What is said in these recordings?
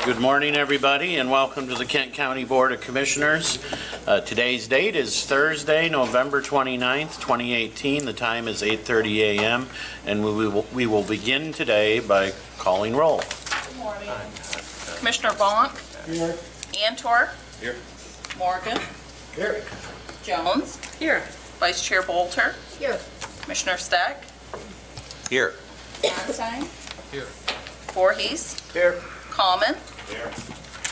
Good morning, everybody, and welcome to the Kent County Board of Commissioners. Today's date is Thursday, November 29th, 2018. The time is 8:30 a.m., and we will begin today by calling roll. Good morning. Commissioner Bonk. Here. Antor. Here. Morgan. Here. Jones. Here. Vice Chair Bolter. Here. Commissioner Steck. Here. Einstein. Here. Voorhees. Here. Coleman. Here.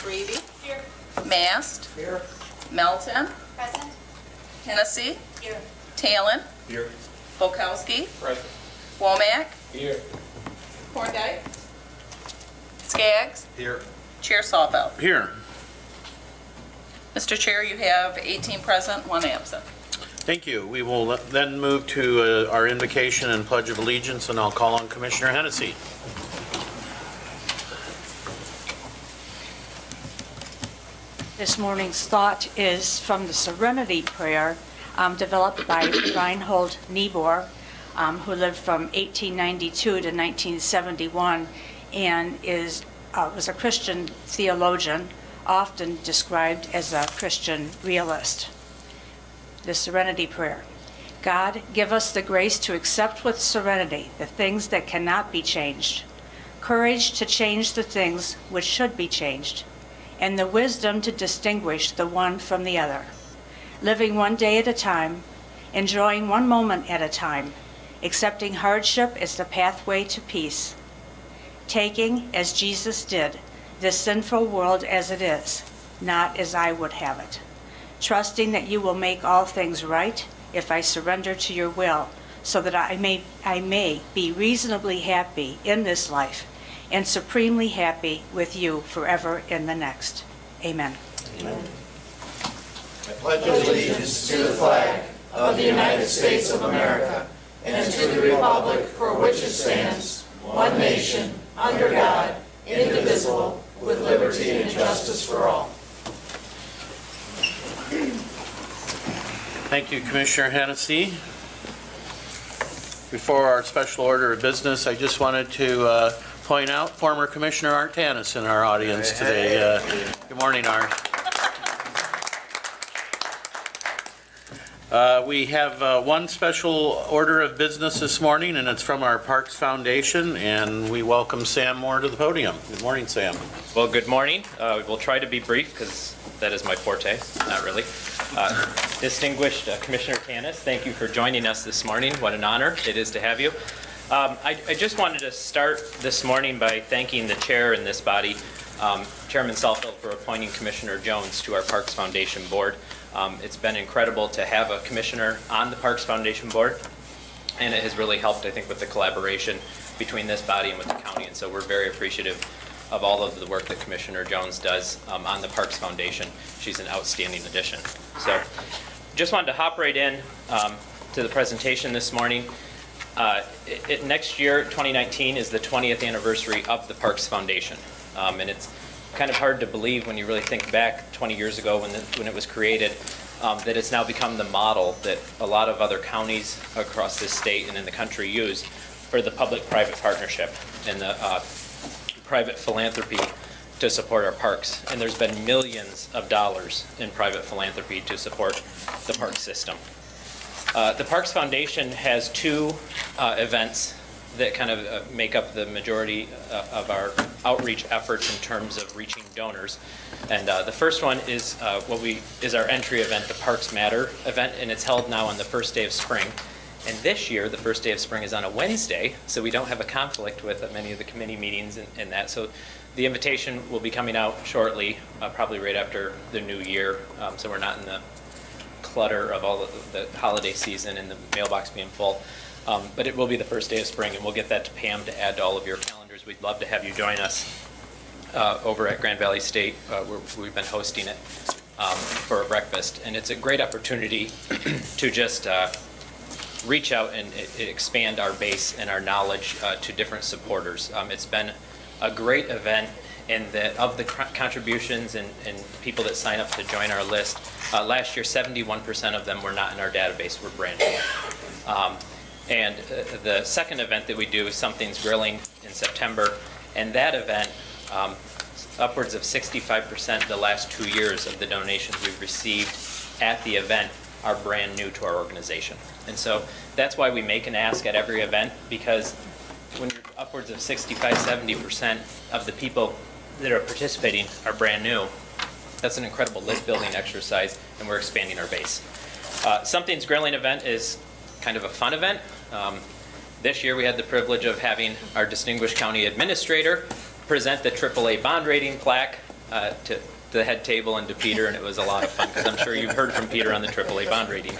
Reedy. Here. Mast. Here. Melton. Present. Hennessy. Here. Talon. Here. Bukowski. Present. Womack. Here. Fordyke. Skaggs. Here. Chair Sawfeld. Here. Mr. Chair, you have 18 present, 1 absent. Thank you. We will then move to our invocation and Pledge of Allegiance, and I'll call on Commissioner Hennessy. This morning's thought is from the Serenity Prayer developed by Reinhold Niebuhr, who lived from 1892 to 1971 and was a Christian theologian, often described as a Christian realist. The Serenity Prayer. God, give us the grace to accept with serenity the things that cannot be changed, courage to change the things which should be changed, and the wisdom to distinguish the one from the other, living one day at a time, enjoying one moment at a time, accepting hardship as the pathway to peace, taking, as Jesus did, this sinful world as it is, not as I would have it, trusting that you will make all things right if I surrender to your will, so that I may be reasonably happy in this life and supremely happy with you forever in the next. Amen. Amen. I pledge allegiance to the flag of the United States of America and to the republic for which it stands, one nation, under God, indivisible, with liberty and justice for all. Thank you, Commissioner Hennessy. Before our special order of business, I just wanted to point out former Commissioner Art Tanis in our audience today. Good morning, Art. We have one special order of business this morning, and it's from our Parks Foundation, and we welcome Sam Moore to the podium. Good morning, Sam. Well, good morning. We'll try to be brief because that is my forte. Not really. Distinguished Commissioner Tanis, thank you for joining us this morning. What an honor it is to have you. I just wanted to start this morning by thanking the chair in this body, Chairman Sawfeld, for appointing Commissioner Jones to our Parks Foundation board. It's been incredible to have a commissioner on the Parks Foundation board, and it has really helped, I think, with the collaboration between this body and with the county, and so we're very appreciative of all of the work that Commissioner Jones does on the Parks Foundation. She's an outstanding addition. So just wanted to hop right in to the presentation this morning. Next year, 2019, is the 20th anniversary of the Parks Foundation. And it's kind of hard to believe when you really think back 20 years ago when it was created, that it's now become the model that a lot of other counties across this state and in the country use for the public-private partnership and the private philanthropy to support our parks. And there's been millions of dollars in private philanthropy to support the park system. The Parks Foundation has two events that kind of make up the majority of our outreach efforts in terms of reaching donors. And the first one is our entry event, the Parks Matter event, and it's held now on the first day of spring. And this year, the first day of spring is on a Wednesday, so we don't have a conflict with many of the committee meetings and that. So the invitation will be coming out shortly, probably right after the new year, so we're not in the clutter of all of the holiday season and the mailbox being full. But it will be the first day of spring, and we'll get that to Pam to add to all of your calendars. We'd love to have you join us over at Grand Valley State, where we've been hosting it for a breakfast. And it's a great opportunity to just reach out and expand our base and our knowledge to different supporters. It's been a great event in that of the contributions and people that sign up to join our list. Last year, 71% of them were not in our database, were brand new. And the second event that we do is Something's Grilling in September, and that event upwards of 65% the last 2 years of the donations we've received at the event are brand new to our organization. And so that's why we make an ask at every event, because when you're upwards of 65-70% of the people that are participating are brand new, that's an incredible list building exercise, and we're expanding our base. Something's Grilling event is kind of a fun event. This year we had the privilege of having our distinguished county administrator present the AAA bond rating plaque to the head table and to Peter, and it was a lot of fun, because I'm sure you've heard from Peter on the AAA bond rating.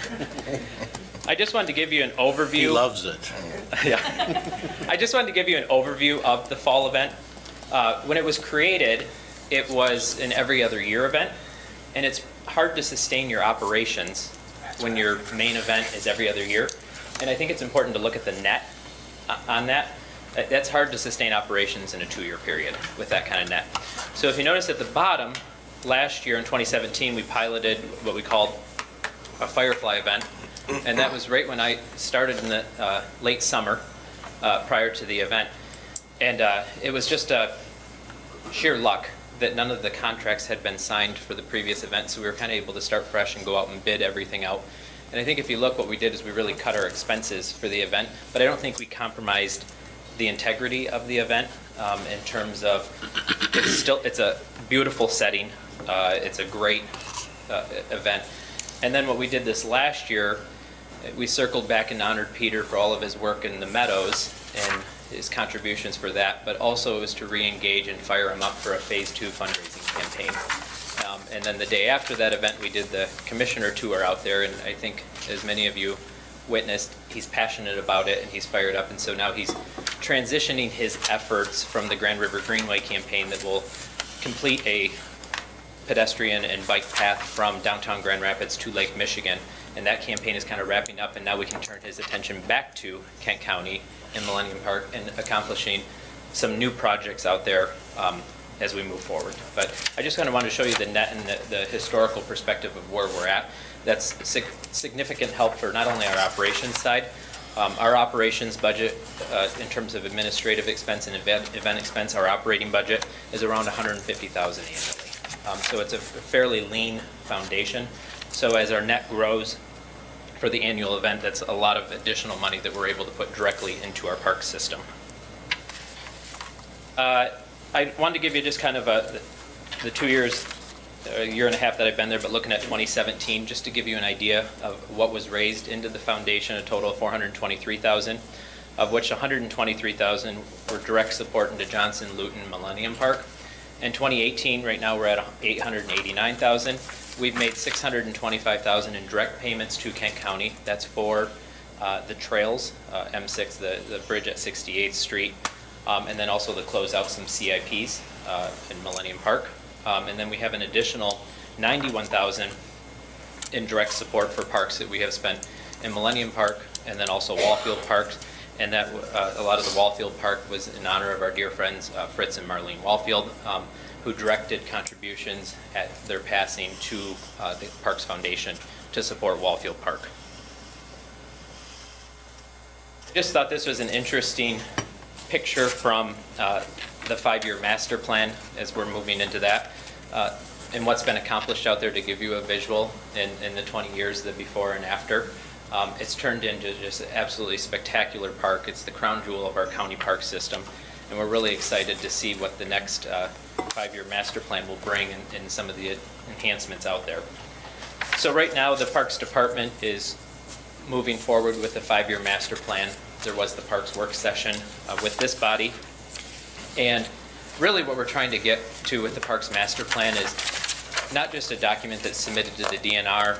I just wanted to give you an overview. He loves it. Yeah. I just wanted to give you an overview of the fall event. When it was created, it was an every other year event, and it's hard to sustain your operations when your main event is every other year. And I think it's important to look at the net on that. That's hard to sustain operations in a 2-year period with that kind of net. So if you notice at the bottom, last year in 2017, we piloted what we called a Firefly event. And that was right when I started in the late summer prior to the event. And it was just sheer luck that none of the contracts had been signed for the previous event, so we were kind of able to start fresh and go out and bid everything out. And I think if you look, what we did is we really cut our expenses for the event, but I don't think we compromised the integrity of the event in terms of it's a beautiful setting, it's a great event. And then what we did this last year, we circled back and honored Peter for all of his work in the Meadows and his contributions for that, but also it was to re-engage and fire him up for a phase 2 fundraising campaign. And then the day after that event, we did the commissioner tour out there, and I think as many of you witnessed, he's passionate about it and he's fired up, and so now he's transitioning his efforts from the Grand River Greenway campaign that will complete a pedestrian and bike path from downtown Grand Rapids to Lake Michigan. And that campaign is kind of wrapping up, and now we can turn his attention back to Kent County and Millennium Park and accomplishing some new projects out there as we move forward. But I just kind of wanted to show you the net and the historical perspective of where we're at. That's significant help for not only our operations side. Our operations budget in terms of administrative expense and event expense, our operating budget is around $150,000 annually. So it's a fairly lean foundation. So as our net grows for the annual event, that's a lot of additional money that we're able to put directly into our park system. I wanted to give you just kind of the 2 years, a year and a half that I've been there, but looking at 2017, just to give you an idea of what was raised into the foundation, a total of $423,000, of which $123,000 were direct support into Johnson, Luton, Millennium Park. In 2018, right now we're at $889,000. We've made $625,000 in direct payments to Kent County. That's for the trails, M6, the bridge at 68th Street, and then also to close out some CIPs in Millennium Park. And then we have an additional $91,000 in direct support for parks that we have spent in Millennium Park and then also Wallfield Park. And that a lot of the Wallfield Park was in honor of our dear friends Fritz and Marlene Wallfield, who directed contributions at their passing to the Parks Foundation to support Wallfield Park. I just thought this was an interesting picture from the 5-year master plan as we're moving into that, and what's been accomplished out there to give you a visual in the 20 years, the before and after. It's turned into just an absolutely spectacular park. It's the crown jewel of our county park system, and we're really excited to see what the next 5-year master plan will bring in some of the enhancements out there. So right now the Parks Department is moving forward with the 5-year master plan. There was the Parks work session with this body, and really what we're trying to get to with the Parks master plan is not just a document that's submitted to the DNR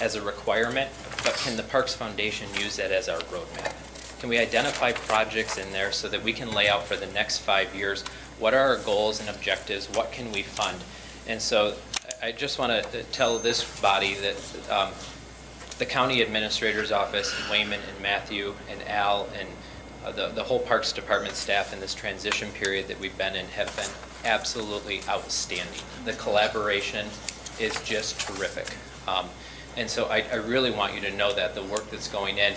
as a requirement, but can the Parks Foundation use that as our roadmap? Can we identify projects in there so that we can lay out for the next 5 years what are our goals and objectives, what can we fund? And so I just want to tell this body that the county administrator's office, and Wayman and Matthew and Al and the whole Parks Department staff in this transition period that we've been in have been absolutely outstanding. The collaboration is just terrific. And so I really want you to know that the work that's going in,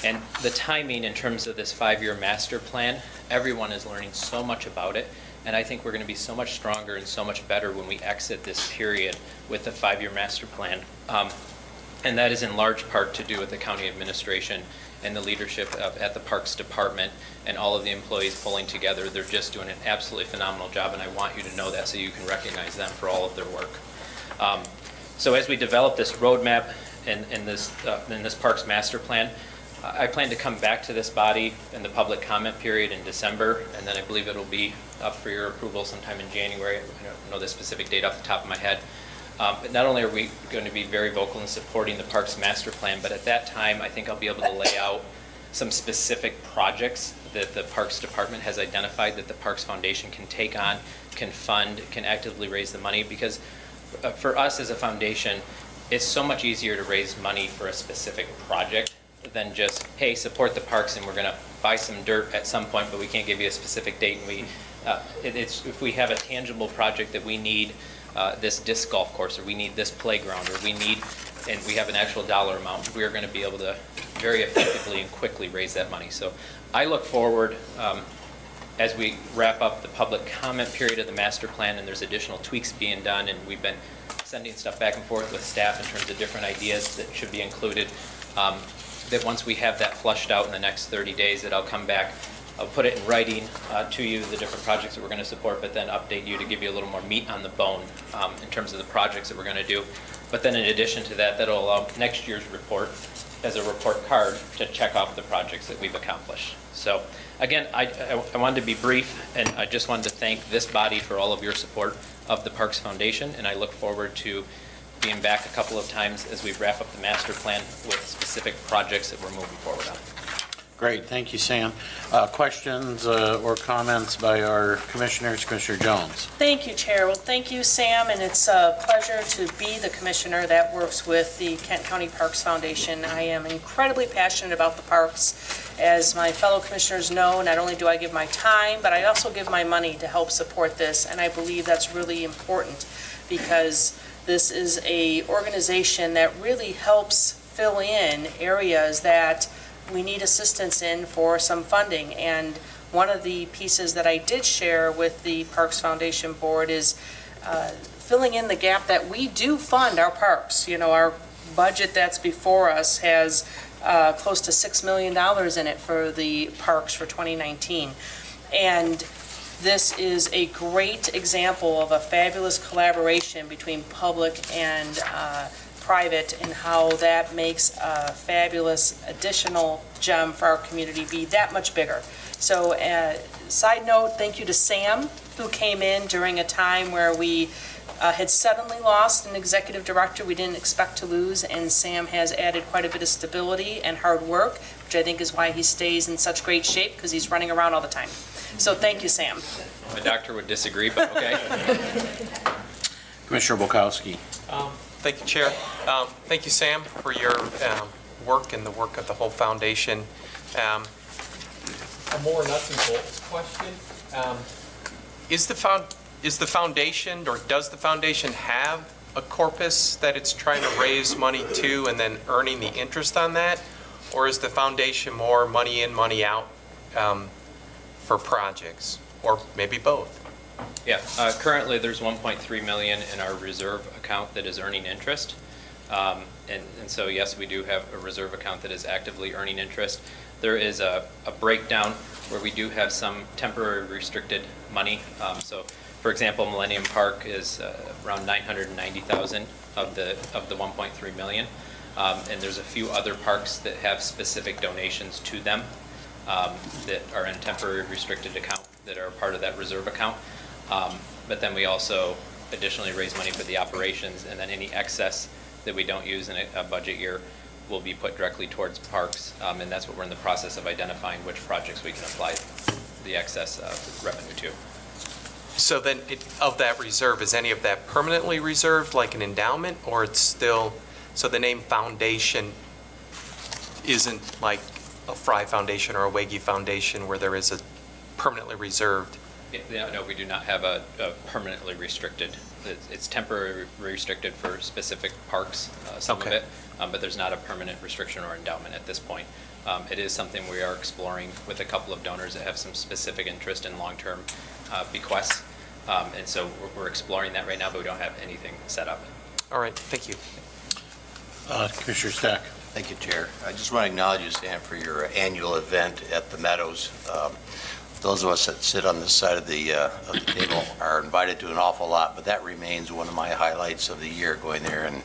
And the timing in terms of this 5-year master plan, everyone is learning so much about it. And I think we're going to be so much stronger and so much better when we exit this period with the 5-year master plan. And that is in large part to do with the county administration and the leadership at the Parks Department and all of the employees pulling together. They're just doing an absolutely phenomenal job, and I want you to know that so you can recognize them for all of their work. So as we develop this roadmap in this Parks Master Plan, I plan to come back to this body in the public comment period in December, and then I believe it'll be up for your approval sometime in January. I don't know the specific date off the top of my head. But not only are we going to be very vocal in supporting the Parks Master Plan, but at that time I think I'll be able to lay out some specific projects that the Parks Department has identified that the Parks Foundation can take on, can fund, can actively raise the money, because for us as a foundation, it's so much easier to raise money for a specific project than just, hey, support the parks and we're going to buy some dirt at some point, but we can't give you a specific date. And if we have a tangible project that we need this disc golf course, or we need this playground, or and we have an actual dollar amount, we are going to be able to very effectively and quickly raise that money. So I look forward, as we wrap up the public comment period of the master plan, and there's additional tweaks being done, and we've been sending stuff back and forth with staff in terms of different ideas that should be included, that once we have that flushed out in the next 30 days, that I'll come back, I'll put it in writing to you, the different projects that we're going to support, but then update you to give you a little more meat on the bone in terms of the projects that we're going to do. But then in addition to that, that'll allow next year's report as a report card to check off the projects that we've accomplished. So again, I wanted to be brief, and I just wanted to thank this body for all of your support of the Parks Foundation, and I look forward to being back a couple of times as we wrap up the master plan with specific projects that we're moving forward on. Great, thank you, Sam. Questions or comments by our commissioners? Commissioner Jones. Thank you, Chair. Well, thank you, Sam, and it's a pleasure to be the commissioner that works with the Kent County Parks Foundation. I am incredibly passionate about the parks. As my fellow commissioners know, not only do I give my time, but I also give my money to help support this, and I believe that's really important because this is an organization that really helps fill in areas that we need assistance in for some funding. And one of the pieces that I did share with the Parks Foundation Board is filling in the gap that we do fund our parks. You know, our budget that's before us has close to $6 million in it for the parks for 2019. And this is a great example of a fabulous collaboration between public and private, and how that makes a fabulous additional gem for our community be that much bigger. So side note, thank you to Sam, who came in during a time where we had suddenly lost an executive director we didn't expect to lose, and Sam has added quite a bit of stability and hard work, which I think is why he stays in such great shape, because he's running around all the time. So thank you, Sam. My doctor would disagree, but okay. Commissioner Bukowski. Thank you, Chair. Thank you, Sam, for your work and the work of the whole foundation. A more nuts and bolts question. Is the foundation, or does the foundation have a corpus that it's trying to raise money to and then earning the interest on that? Or is the foundation more money in, money out for projects, or maybe both? Yeah, currently there's 1.3 million in our reserve account that is earning interest. And so yes, we do have a reserve account that is actively earning interest. There is a breakdown where we do have some temporary restricted money. So for example, Millennium Park is around 990,000 of the 1.3 million. And there's a few other parks that have specific donations to them that are in temporary restricted account that are part of that reserve account. But then we also additionally raise money for the operations, and then any excess that we don't use in a budget year will be put directly towards parks, and that's what we're in the process of identifying which projects we can apply the excess revenue to. So then, of that reserve, is any of that permanently reserved, like an endowment, or it's still, so the name foundation isn't like a Fry Foundation or a Wege Foundation where there is a permanently reserved? Yeah, no, we do not have a permanently restricted. It's temporarily restricted for specific parks, some of it, but there's not a permanent restriction or endowment at this point. It is something we are exploring with a couple of donors that have some specific interest in long-term bequests. And so we're exploring that right now, but we don't have anything set up. All right, thank you. Commissioner Stack. Thank you, Chair. I just want to acknowledge you, Sam, for your annual event at the Meadows. Those of us that sit on this side of the table are invited to an awful lot, but that remains one of my highlights of the year, going there. And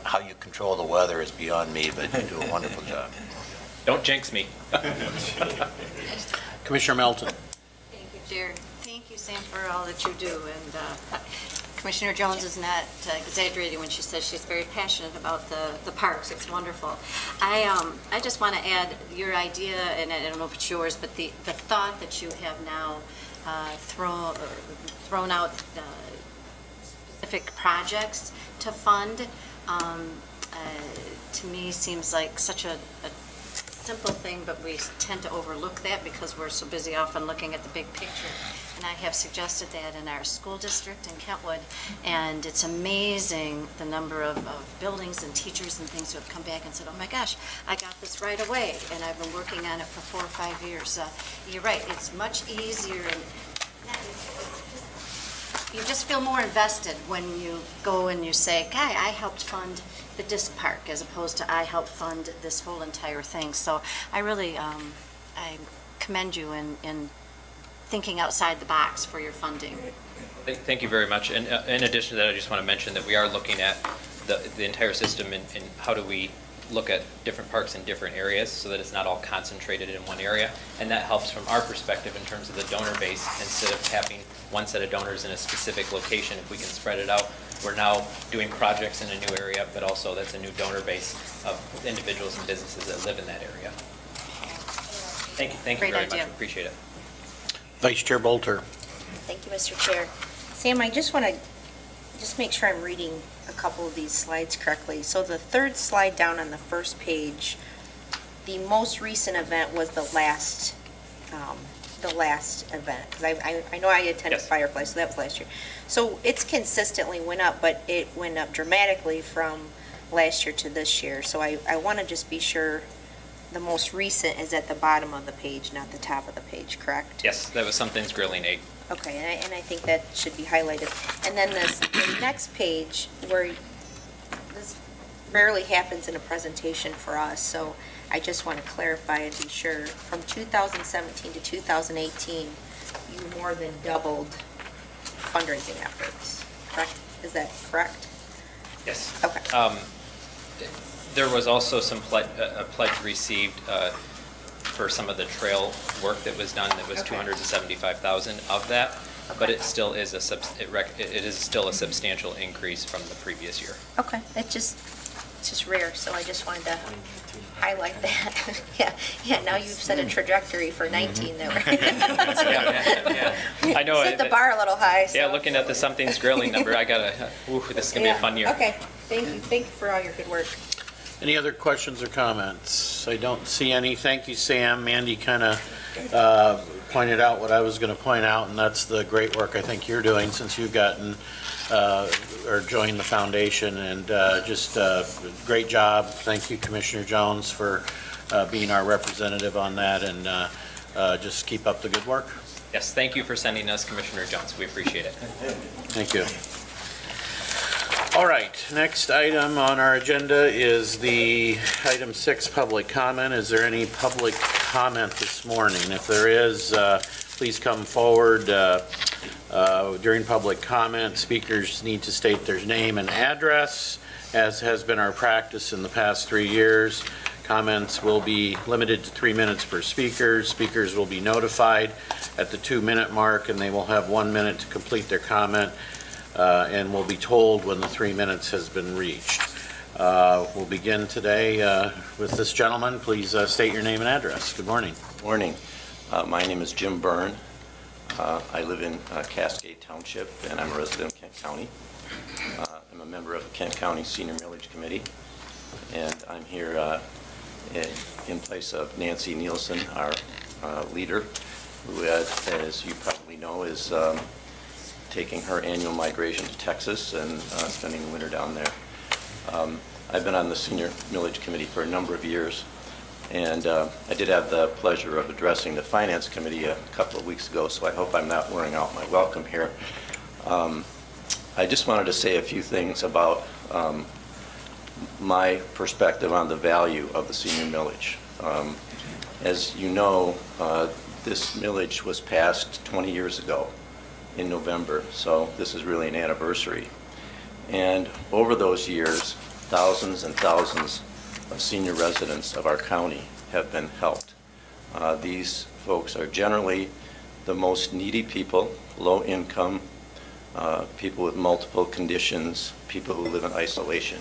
how you control the weather is beyond me, but you do a wonderful job. Don't jinx me. Commissioner Melton. Thank you, Chair. Thank you, Sam, for all that you do. And Commissioner Jones is not exaggerating when she says she's very passionate about the parks. It's wonderful. I just want to add your idea, and I don't know if it's yours, but the thought that you have now thrown out specific projects to fund, to me seems like such a simple thing, but we tend to overlook that because we're so busy often looking at the big picture. And I have suggested that in our school district in Kentwood, and it's amazing the number of buildings and teachers and things who have come back and said, oh my gosh, I got this right away, and I've been working on it for 4 or 5 years. You're right, it's much easier, and you just feel more invested when you go and you say, Guy, I helped fund the disc park, as opposed to I helped fund this whole entire thing. So I really, I commend you in thinking outside the box for your funding. Thank you very much. And in addition to that, I just want to mention that we are looking at the entire system and how do we look at different parks in different areas so that it's not all concentrated in one area. And that helps from our perspective in terms of the donor base. Instead of having one set of donors in a specific location, if we can spread it out, we're now doing projects in a new area, but also that's a new donor base of individuals and businesses that live in that area. Thank you Great very idea. much. Appreciate it. Vice Chair Bolter. Thank you, Mr. Chair. Sam, I just want to make sure I'm reading a couple of these slides correctly. So the third slide down on the first page, the most recent event was the last event. Because I know I attended Yes. Firefly, so that was last year. So it's consistently went up, but it went up dramatically from last year to this year. So I want to just be sure the most recent is at the bottom of the page, not the top of the page, correct? Yes, that was Something's Grilling 8. Okay, and I think that should be highlighted. And then the next page, where this rarely happens in a presentation for us, so I just want to clarify and be sure. From 2017 to 2018, you more than doubled fundraising efforts, correct? Is that correct? Yes. Okay. There was also some a pledge received for some of the trail work that was done. That was Okay. $275,000 of that, but Okay. it still is it is still a substantial increase from the previous year. Okay, it's just rare, so I just wanted to highlight that. Yeah, now you've set a trajectory for 19 that we're I know. set the bar a little high. So. Yeah, looking at the Something's Grilling number, I gotta. Ooh, this is gonna be a fun year. Okay, thank you for all your good work. Any other questions or comments? I don't see any. Thank you, Sam. Mandy kind of pointed out what I was going to point out, and that's the great work I think you're doing since you've gotten or joined the foundation, and just great job. Thank you, Commissioner Jones, for being our representative on that, and just keep up the good work. Yes, thank you for sending us Commissioner Jones. We appreciate it. Thank you. All right, next item on our agenda is the item 6, public comment. Is there any public comment this morning? If there is, please come forward. During public comment, speakers need to state their name and address, as has been our practice in the past 3 years. Comments will be limited to 3 minutes per speaker. Speakers will be notified at the 2-minute mark, and they will have 1 minute to complete their comment. And will be told when the 3 minutes has been reached. We'll begin today with this gentleman. Please state your name and address. Good morning. Morning. My name is Jim Byrne. I live in Cascade Township, and I'm a resident of Kent County. I'm a member of the Kent County Senior Millage Committee, and I'm here in place of Nancy Nielsen, our leader, who, as you probably know, is taking her annual migration to Texas and spending the winter down there. I've been on the Senior Millage Committee for a number of years, And I did have the pleasure of addressing the Finance Committee a couple of weeks ago, so I hope I'm not wearing out my welcome here. I just wanted to say a few things about my perspective on the value of the senior millage. As you know, this millage was passed 20 years ago in November, so this is really an anniversary. And over those years, thousands and thousands of senior residents of our county have been helped. These folks are generally the most needy people, low income, people with multiple conditions, people who live in isolation.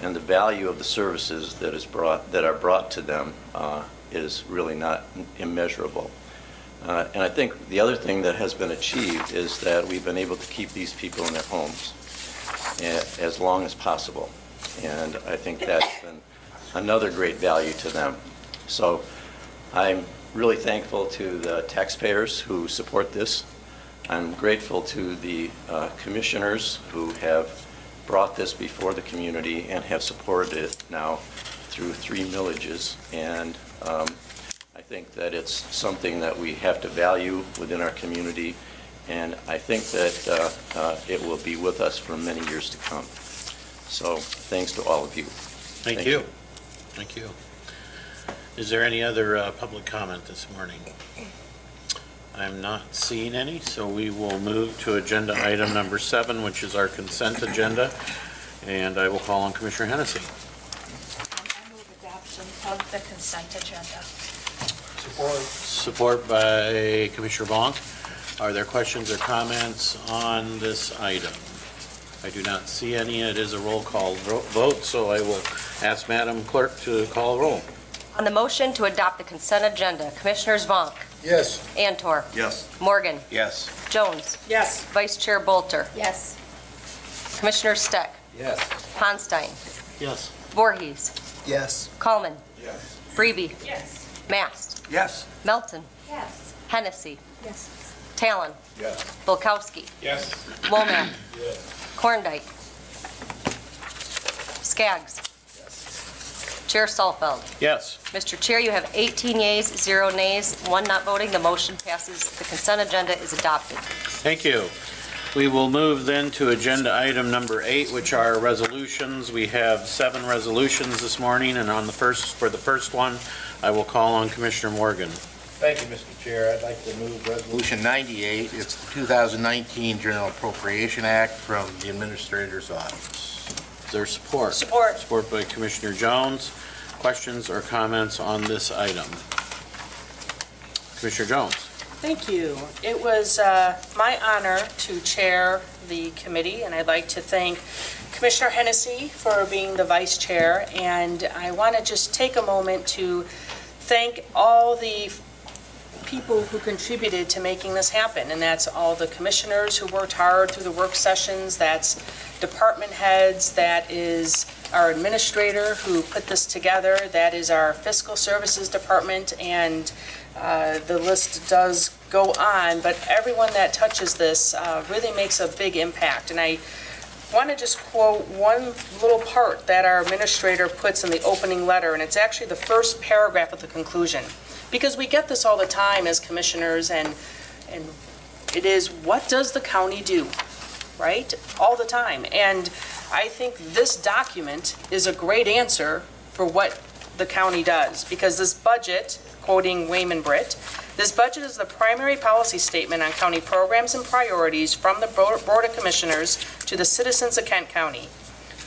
And the value of the services that are brought to them is really not immeasurable. And I think the other thing that has been achieved is that we've been able to keep these people in their homes as long as possible. And I think that's been another great value to them. So I'm really thankful to the taxpayers who support this. I'm grateful to the commissioners who have brought this before the community and have supported it now through 3 millages. And I think that it's something that we have to value within our community, and I think that it will be with us for many years to come. So thanks to all of you. Thank you. Thank you. Is there any other public comment this morning? I'm not seeing any, so we will move to agenda item number 7, which is our consent agenda, and I will call on Commissioner Hennessy. I move adoption of the consent agenda. Support by Commissioner Bonk. Are there questions or comments on this item? I do not see any. It is a roll call vote, so I will ask Madam Clerk to call a roll. On the motion to adopt the consent agenda, Commissioners Vonk, Yes. Antor, Yes. Morgan, Yes. Jones, Yes. Vice Chair Bolter, Yes. Commissioner Steck, Yes. Ponstein, Yes. Voorhees, Yes. Kallman, Yes. Freebie, Yes. Mast, Yes. Melton, Yes. Hennessy, Yes. Talon, Yes. Bulkowski, Yes. Womack, Yes. Korndike, Skaggs, Chair Salfeld. Yes. Mr. Chair, you have 18 yeas, 0 nays, 1 not voting. The motion passes. The consent agenda is adopted. Thank you. We will move then to agenda item number 8, which are resolutions. We have 7 resolutions this morning, and for the first one, I will call on Commissioner Morgan. Thank you, Mr. Chair. I'd like to move Resolution 98. It's the 2019 General Appropriation Act from the Administrator's Office. Is there support? Support. Support by Commissioner Jones. Questions or comments on this item? Commissioner Jones. Thank you. It was my honor to chair the committee, and I'd like to thank Commissioner Hennessy for being the vice chair, and I want to just take a moment to thank all the people who contributed to making this happen, and that's all the commissioners who worked hard through the work sessions, that's department heads, that is our administrator who put this together, that is our fiscal services department, and the list does go on, but everyone that touches this really makes a big impact. And I want to just quote one little part that our administrator puts in the opening letter, and it's actually the first paragraph of the conclusion. Because we get this all the time as commissioners, and it is, what does the county do, right? All the time. And I think this document is a great answer for what the county does, because this budget, quoting Wayman Britt, this budget is the primary policy statement on county programs and priorities from the Board of Commissioners to the citizens of Kent County.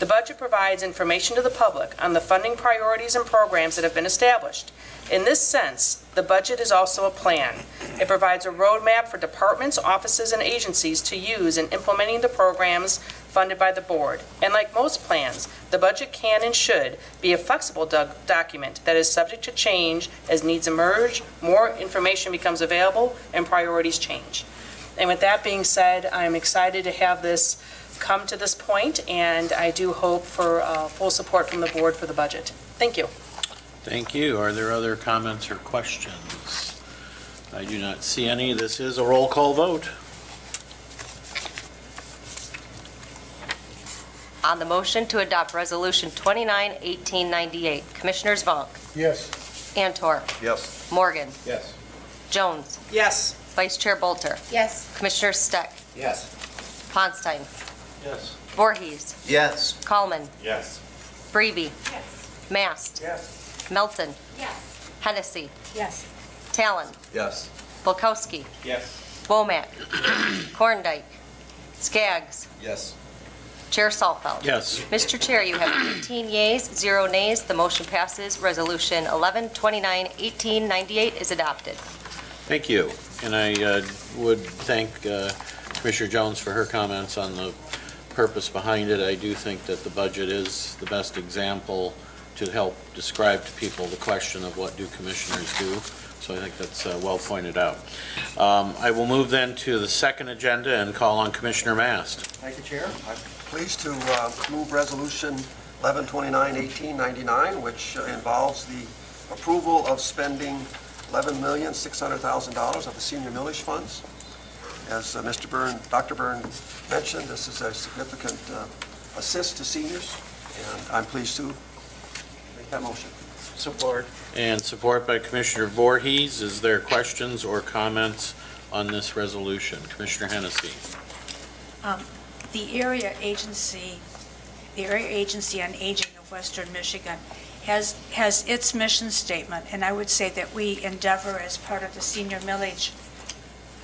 The budget provides information to the public on the funding priorities and programs that have been established. In this sense, the budget is also a plan. It provides a roadmap for departments, offices, and agencies to use in implementing the programs funded by the board. And like most plans, the budget can and should be a flexible document that is subject to change as needs emerge, more information becomes available, and priorities change. And with that being said, I'm excited to have this come to this point, and I do hope for full support from the board for the budget. Thank you. Thank you. Are there other comments or questions? I do not see any. This is a roll call vote. On the motion to adopt Resolution 29-1898, Commissioners Vonk, Yes. Antor. Yes. Morgan. Yes. Jones. Yes. Vice Chair Bolter. Yes. Commissioner Steck. Yes. Ponstein. Yes. Voorhees. Yes. Coleman. Yes. Breby. Yes. Mast. Yes. Melton. Yes. Hennessy. Yes. Talon. Yes. Bulkowski. Yes. Womack. Korndike. Skaggs. Yes. Chair Salfeld. Yes. Mr. Chair, you have 18 yeas, 0 nays. The motion passes. Resolution 1129-1898 is adopted. Thank you. And I would thank Commissioner Jones for her comments on the purpose behind it. I do think that the budget is the best example to help describe to people the question of what do commissioners do. So I think that's well pointed out. I will move then to the second agenda and call on Commissioner Mast. Thank you, Chair. I'm pleased to move Resolution 1129-1899, which involves the approval of spending $11,600,000 of the senior millage funds. As Dr. Byrne mentioned, this is a significant assist to seniors, and I'm pleased to make that motion. Support. And support by Commissioner Voorhees. Is there questions or comments on this resolution? Commissioner Hennessy. The Area Agency on Aging of Western Michigan has its mission statement, and I would say that we endeavor as part of the Senior Millage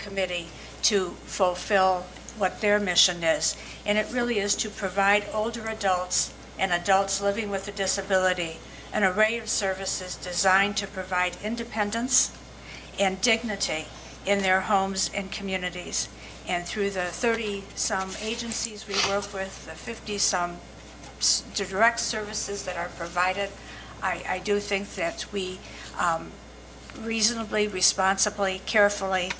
Committee to fulfill what their mission is. And it really is to provide older adults and adults living with a disability an array of services designed to provide independence and dignity in their homes and communities. And through the 30-some agencies we work with, the 50-some direct services that are provided, I do think that we reasonably, responsibly, carefully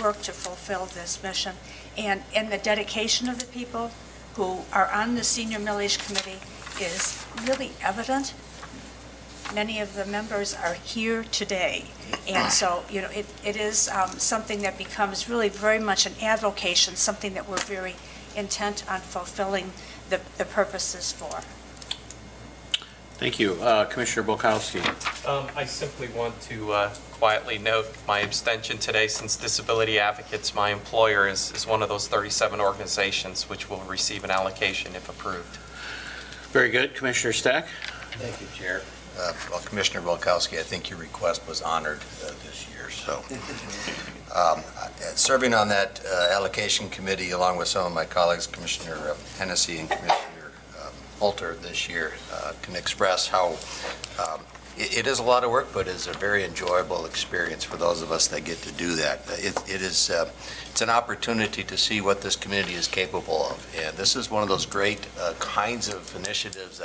work to fulfill this mission. And the dedication of the people who are on the Senior Millage Committee is really evident. Many of the members are here today. And so, you know, it is something that becomes really very much an avocation, something that we're very intent on fulfilling the purposes for. Thank you. Commissioner Bulkowski. I simply want to quietly note my abstention today, since Disability Advocates, my employer, is one of those 37 organizations which will receive an allocation if approved. Very good. Commissioner Steck. Thank you, Chair. Well, Commissioner Bulkowski, I think your request was honored this year. So, serving on that allocation committee along with some of my colleagues, Commissioner Hennessy and Commissioner Bolter this year, can express how it is a lot of work, but it's a very enjoyable experience for those of us that get to do that. It's an opportunity to see what this community is capable of, and this is one of those great kinds of initiatives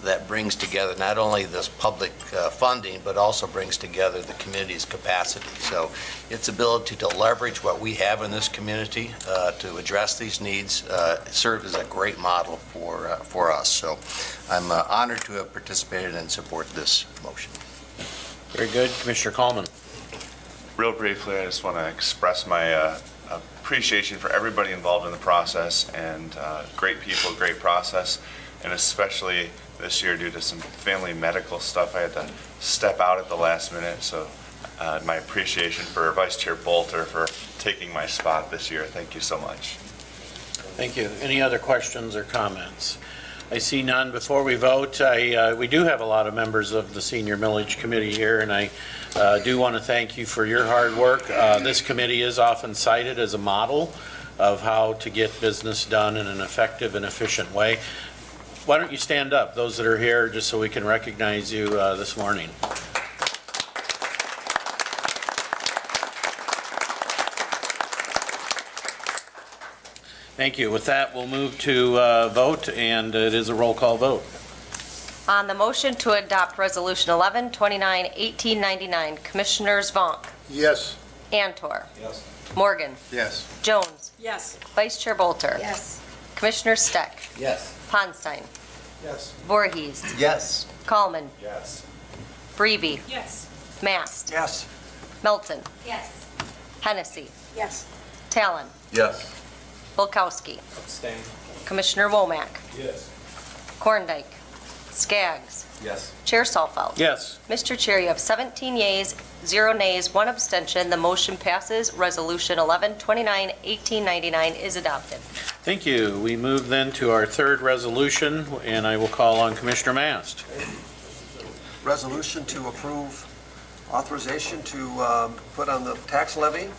that brings together not only this public funding, but also brings together the community's capacity. So its ability to leverage what we have in this community to address these needs serves as a great model for us. So I'm honored to have participated and support this motion. Very good. Commissioner Coleman. Real briefly, I just want to express my appreciation for everybody involved in the process, and great people, great process, and especially this year due to some family medical stuff, I had to step out at the last minute. So my appreciation for Vice Chair Bolter for taking my spot this year. Thank you so much. Thank you. Any other questions or comments? I see none. Before we vote, we do have a lot of members of the Senior Millage Committee here, and I do want to thank you for your hard work. This committee is often cited as a model of how to get business done in an effective and efficient way. Why don't you stand up, those that are here, just so we can recognize you this morning. Thank you. With that, we'll move to vote, and it is a roll call vote. On the motion to adopt Resolution 1129-1899, Commissioners Vonk. Yes. Antor. Yes. Morgan. Yes. Jones. Yes. Vice Chair Bolter. Yes. Commissioner Steck. Yes. Ponstein. Yes. Voorhees. Yes. Coleman. Yes. Breby. Yes. Mast. Yes. Melton. Yes. Hennessy. Yes. Talon. Yes. Bulkowski. Abstain. Commissioner Womack. Yes. Korndike. Skaggs. Yes. Chair Salfeld. Yes. Mr. Chair, you have 17 yeas, 0 nays, 1 abstention. The motion passes. Resolution 1129-1899 is adopted. Thank you. We move then to our third resolution, and I will call on Commissioner Mast. Resolution to approve authorization to put on the tax levy,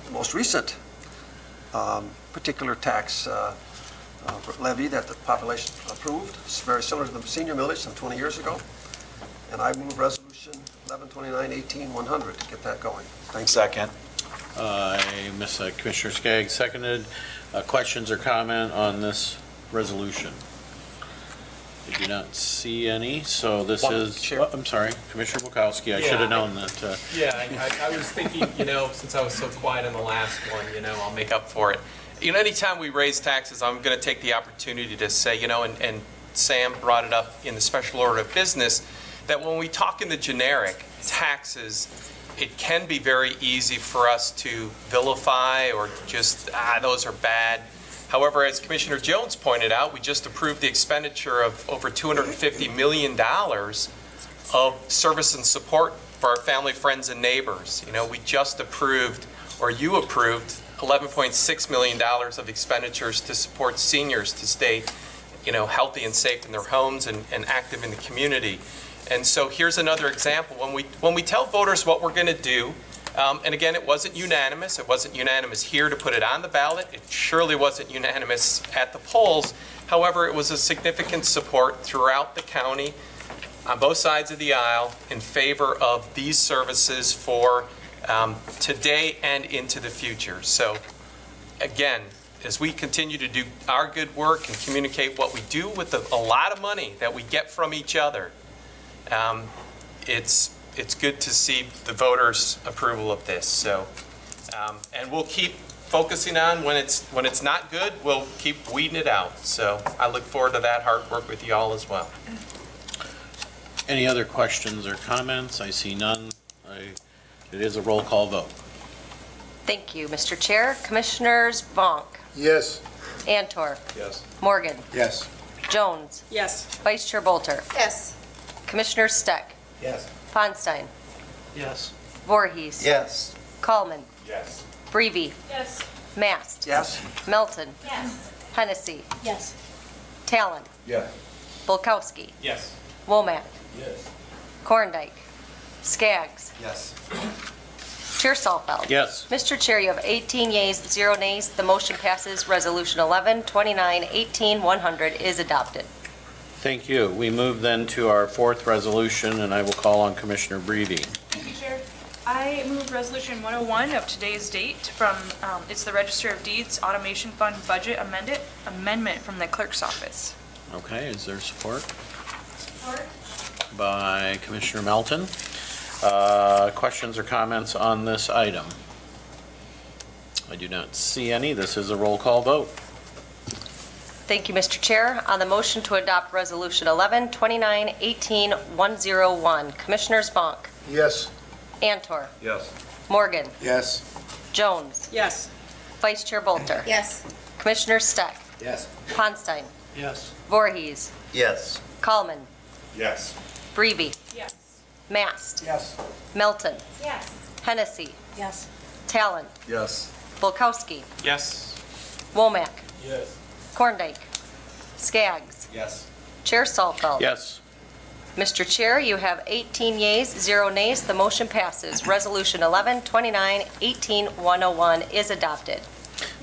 the most recent particular tax levy that the population approved. It's very similar to the senior millage some 20 years ago. And I move resolution 1129-18-100 to get that going. Thanks. Second. Commissioner Skaggs seconded. Questions or comment on this resolution? I do not see any, so this is, I'm sorry, Commissioner Bukowski, I should have known that. Yeah, I was thinking, since I was so quiet in the last one, I'll make up for it. Anytime we raise taxes, I'm going to take the opportunity to say, and Sam brought it up in the special order of business, that when we talk in the generic taxes, it can be very easy for us to vilify or just, those are bad. However, as Commissioner Jones pointed out, we just approved the expenditure of over $250 million of service and support for our family, friends, and neighbors. We just approved, or you approved, $11.6 million of expenditures to support seniors to stay, healthy and safe in their homes and active in the community. And so here's another example. When we tell voters what we're going to do, and again, it wasn't unanimous. It wasn't unanimous here to put it on the ballot. It surely wasn't unanimous at the polls. However, it was a significant support throughout the county on both sides of the aisle in favor of these services for today and into the future. So again, as we continue to do our good work and communicate what we do with a lot of money that we get from each other, it's good to see the voters' approval of this. So, and we'll keep focusing on when it's not good. We'll keep weeding it out. So I look forward to that hard work with you all as well. Any other questions or comments? I see none. It is a roll call vote. Thank you, Mr. Chair. Commissioners Vonk. Yes. Antor. Yes. Morgan. Yes. Jones. Yes. Vice Chair Bolter. Yes. Commissioner Steck. Yes. Ponstein. Yes. Voorhees. Yes. Coleman. Yes. Breivy. Yes. Mast. Yes. Melton. Yes. Hennessy. Yes. Talon. Yes. Bulkowski. Yes. Womack. Yes. Korndike. Skaggs. Yes. Chair Salfeld. Yes. Mr. Chair, you have 18 yeas, 0 nays. The motion passes. Resolution 1129-18-100 is adopted. Thank you. We move then to our fourth resolution, and I will call on Commissioner Breivy. Thank you, Chair. I move Resolution 101 of today's date from, it's the Register of Deeds Automation Fund Budget Amendment from the Clerk's Office. Okay, is there support? Support. By Commissioner Melton. Questions or comments on this item? I do not see any. This is a roll call vote. Thank you, Mr. Chair. On the motion to adopt Resolution 1129-18-101, Commissioners Vonk. Yes. Antor. Yes. Morgan. Yes. Jones. Yes. Vice Chair Bolter. Yes. Commissioner Steck. Yes. Ponstein. Yes. Voorhees. Yes. Coleman. Yes. Breivy. Yes. Mast. Yes. Melton. Yes. Hennessy. Yes. Talon. Yes. Bulkowski. Yes. Womack. Yes. Korndike. Skaggs. Yes. Chair Salfeld. Yes. Mr. Chair, you have 18 yeas, 0 nays. The motion passes. Resolution 1129-18-101 is adopted.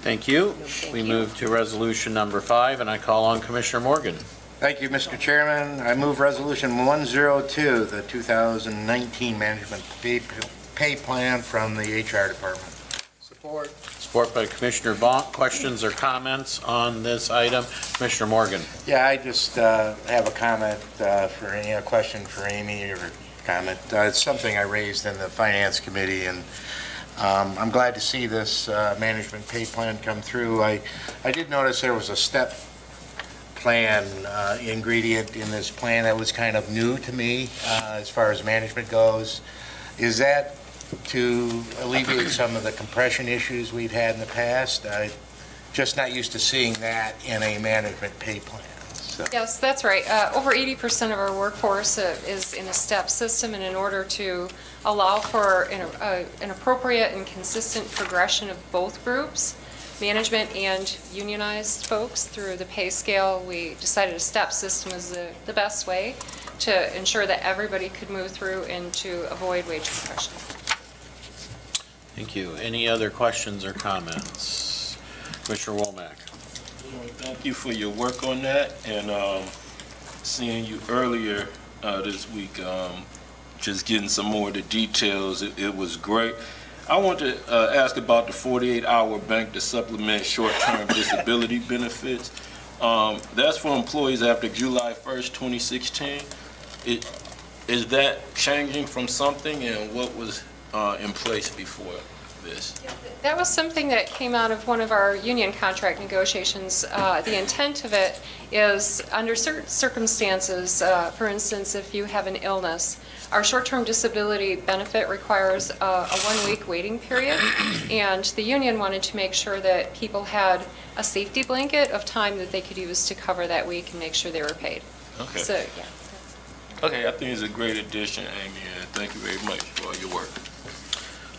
Thank you. Thank We you. move to resolution number 5, and I call on Commissioner Morgan. Thank you, Mr. Chairman. I move Resolution 102, the 2019 Management Pay Plan from the HR Department. Support. Support by Commissioner Vonk. Questions or comments on this item? Commissioner Morgan. Yeah, I just have a comment for a question for Amy, or comment. It's something I raised in the Finance Committee, and I'm glad to see this management pay plan come through. I did notice there was a step plan ingredient in this plan that was kind of new to me as far as management goes. Is that to alleviate some of the compression issues we've had in the past? I'm just not used to seeing that in a management pay plan. So. Yes, that's right. Over 80% of our workforce is in a step system, and in order to allow for an appropriate and consistent progression of both groups, management and unionized folks through the pay scale, we decided a step system is the best way to ensure that everybody could move through and to avoid wage compression. Thank you. Any other questions or comments? Commissioner Womack. Thank you for your work on that, and seeing you earlier this week, just getting some more of the details, it was great. I want to ask about the 48-hour bank to supplement short-term disability benefits. That's for employees after July 1st, 2016. Is that changing from something, and what was in place before this? That was something that came out of one of our union contract negotiations. The intent of it is under certain circumstances, for instance, if you have an illness, our short-term disability benefit requires a one-week waiting period, and the union wanted to make sure that people had a safety blanket of time that they could use to cover that week and make sure they were paid. Okay. So, yeah. Okay, I think it's a great addition, Amy, and thank you very much for all your work.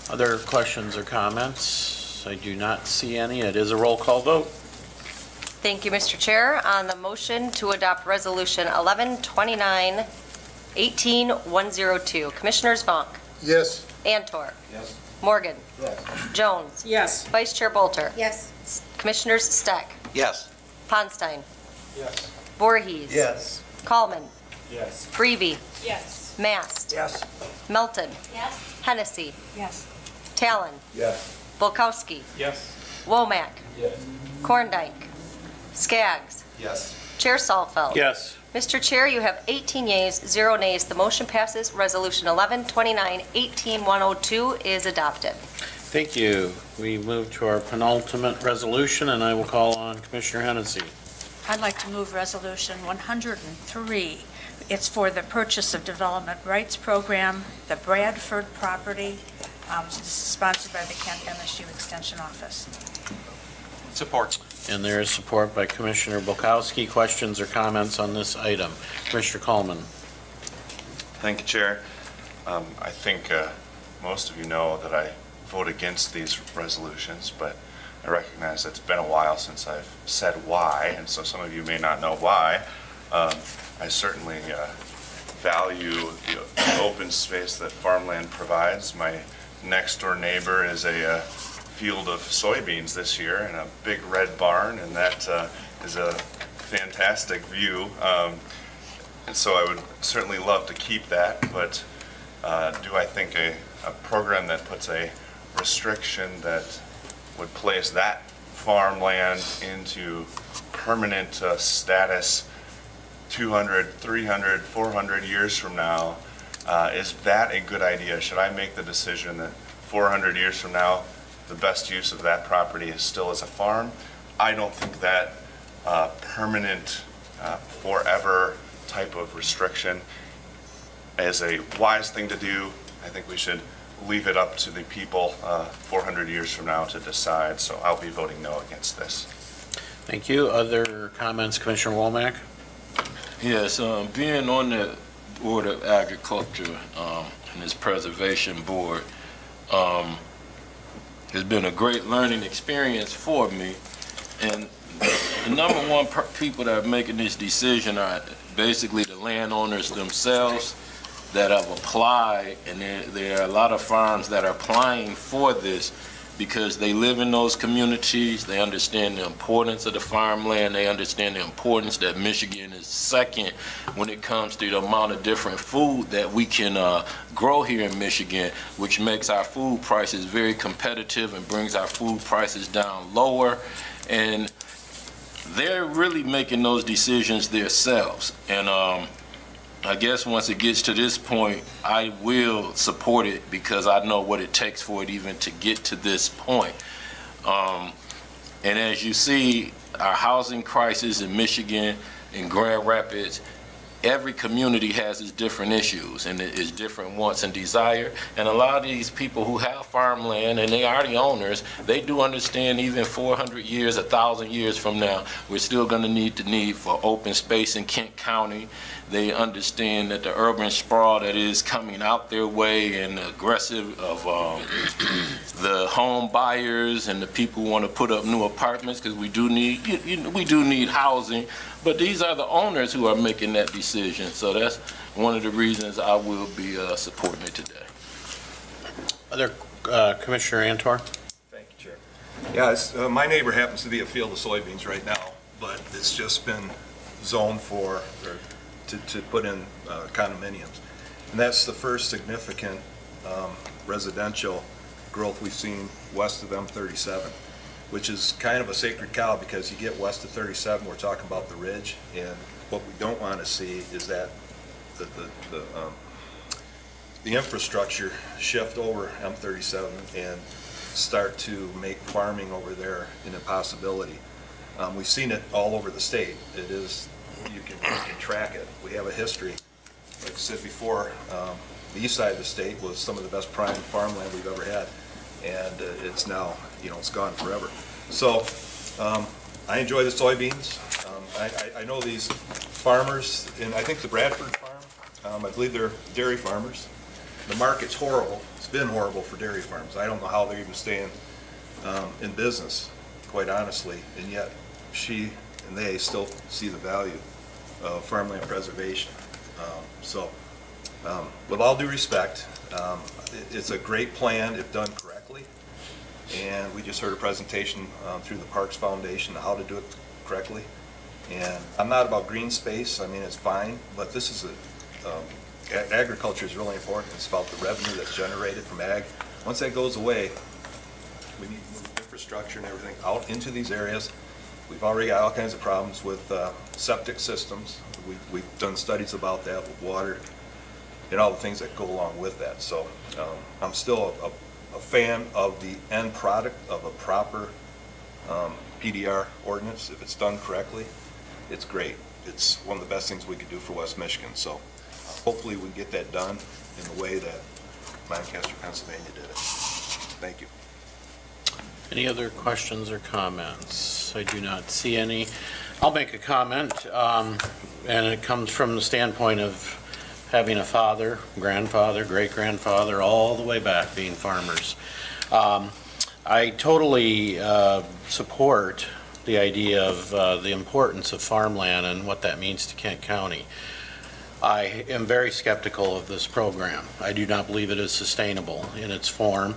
Other questions or comments? I do not see any. It is a roll call vote. Thank you, Mr. Chair. On the motion to adopt Resolution 1129-18102, Commissioners Vonk. Yes. Antor. Yes. Morgan. Yes. Jones. Yes. Vice Chair Bolter. Yes. Commissioners Steck. Yes. Ponstein. Yes. Voorhees. Yes. Coleman. Yes. Freebie. Yes. Mast. Yes. Melton. Yes. Hennessy. Yes. Talon. Yes. Bulkowski. Yes. Womack. Yes. Korndike. Skaggs. Yes. Chair Salfeld. Yes. Mr. Chair, you have 18 yeas, 0 nays. The motion passes. Resolution 1129-18102 is adopted. Thank you. We move to our penultimate resolution, and I will call on Commissioner Hennessy. I'd like to move Resolution 103. It's for the Purchase of Development Rights Program, the Bradford property. This is sponsored by the Kent MSU Extension Office. Support. And there is support by Commissioner Bulkowski. Questions or comments on this item? Commissioner Coleman. Thank you, Chair. I think most of you know that I vote against these resolutions, but I recognize it's been a while since I've said why, and so some of you may not know why. I certainly value the open space that farmland provides. My next door neighbor is a field of soybeans this year and a big red barn, and that is a fantastic view. And so I would certainly love to keep that, but do I think a program that puts a restriction that would place that farmland into permanent status 200, 300, 400 years from now, is that a good idea? Should I make the decision that 400 years from now, the best use of that property is still as a farm? I don't think that permanent, forever type of restriction is a wise thing to do. I think we should leave it up to the people 400 years from now to decide, so I'll be voting no against this. Thank you. Other comments, Commissioner Womack? Yes, being on the Board of Agriculture and this Preservation Board has been a great learning experience for me. And the number one people that are making this decision are basically the landowners themselves that have applied, and there are a lot of farms that are applying for this because they live in those communities, they understand the importance of the farmland, they understand the importance that Michigan is second when it comes to the amount of different food that we can grow here in Michigan, which makes our food prices very competitive and brings our food prices down lower. And they're really making those decisions themselves. And I guess once it gets to this point, I will support it because I know what it takes for it even to get to this point. And as you see, our housing crisis in Michigan, in Grand Rapids, every community has its different issues and its different wants and desire. And a lot of these people who have farmland and they are the owners, they do understand even 400 years, 1,000 years from now, we're still going to need for open space in Kent County. They understand that the urban sprawl that is coming out their way and the aggressive of the home buyers and the people who want to put up new apartments, because we do need housing. But these are the owners who are making that decision. So that's one of the reasons I will be supporting it today. Other Commissioner Antor? Thank you, Chair. Yeah, my neighbor happens to be a field of soybeans right now, but it's just been zoned to put in condominiums. And that's the first significant residential growth we've seen west of M37, which is kind of a sacred cow, because you get west of 37, we're talking about the ridge, and what we don't want to see is that the infrastructure shift over M37 and start to make farming over there an impossibility. We've seen it all over the state. It is, you can track it. We have a history. Like I said before, the east side of the state was some of the best prime farmland we've ever had, and it's now, it's gone forever. So I enjoy the soybeans. I know these farmers, and I think the Bradford farm, I believe they're dairy farmers. The market's horrible. It's been horrible for dairy farms. I don't know how they're even staying in business, quite honestly, and yet she and they still see the value of farmland preservation. With all due respect, it's a great plan if done correctly, and we just heard a presentation through the Parks Foundation on how to do it correctly. And I'm not about green space. I mean, it's fine, but this is agriculture is really important. It's about the revenue that's generated from ag. Once that goes away, we need to move infrastructure and everything out into these areas. We've already got all kinds of problems with septic systems. We've done studies about that with water and all the things that go along with that. So I'm still a fan of the end product of a proper PDR ordinance. If it's done correctly, it's great. It's one of the best things we could do for West Michigan. So hopefully we get that done in the way that Lancaster, Pennsylvania did it. Thank you. Any other questions or comments? I do not see any. I'll make a comment, and it comes from the standpoint of having a father, grandfather, great-grandfather, all the way back being farmers. I totally support the idea of the importance of farmland and what that means to Kent County. I am very skeptical of this program. I do not believe it is sustainable in its form.